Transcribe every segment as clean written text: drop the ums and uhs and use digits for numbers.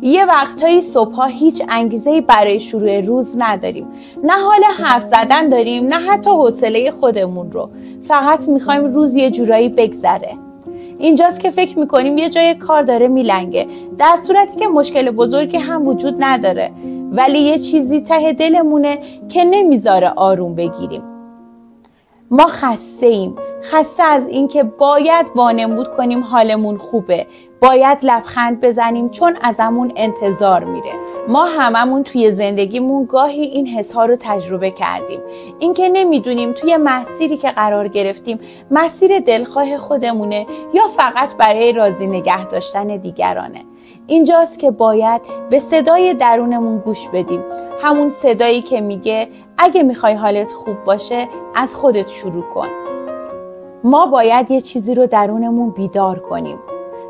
یه وقتایی صبحها هیچ انگیزه‌ای برای شروع روز نداریم. نه حال حرف زدن داریم، نه حتی حوصله خودمون رو. فقط میخوایم روز یه جورایی بگذره. اینجاست که فکر میکنیم یه جای کار داره میلنگه، در صورتی که مشکل بزرگی هم وجود نداره، ولی یه چیزی ته دلمونه که نمیذاره آروم بگیریم. ما خسته از این که باید وانمود کنیم حالمون خوبه، باید لبخند بزنیم چون ازمون انتظار میره. ما هممون توی زندگیمون گاهی این حسها رو تجربه کردیم، این که نمیدونیم توی مسیری که قرار گرفتیم مسیر دلخواه خودمونه یا فقط برای راضی نگه داشتن دیگرانه. اینجاست که باید به صدای درونمون گوش بدیم، همون صدایی که میگه اگه میخوای حالت خوب باشه از خودت شروع کن. ما باید یه چیزی رو درونمون بیدار کنیم.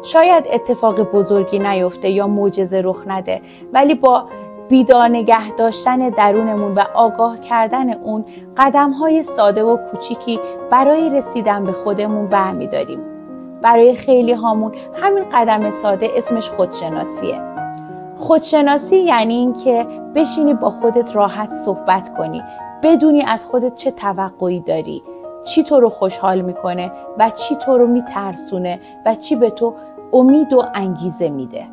شاید اتفاق بزرگی نیفته یا معجزه رخ نده، ولی با بیدار نگه داشتن درونمون و آگاه کردن اون قدم‌های ساده و کوچیکی برای رسیدن به خودمون برمی‌داریم. برای خیلی هامون همین قدم ساده اسمش خودشناسیه. خودشناسی یعنی این که بشینی با خودت راحت صحبت کنی، بدونی از خودت چه توقعی داری، چی تو رو خوشحال میکنه و چی تو رو میترسونه و چی به تو امید و انگیزه میده.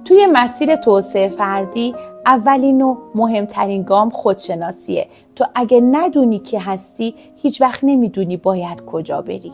توی مسیر توسعه فردی اولین و مهمترین گام خودشناسیه. تو اگه ندونی کی هستی هیچ وقت نمیدونی باید کجا بری.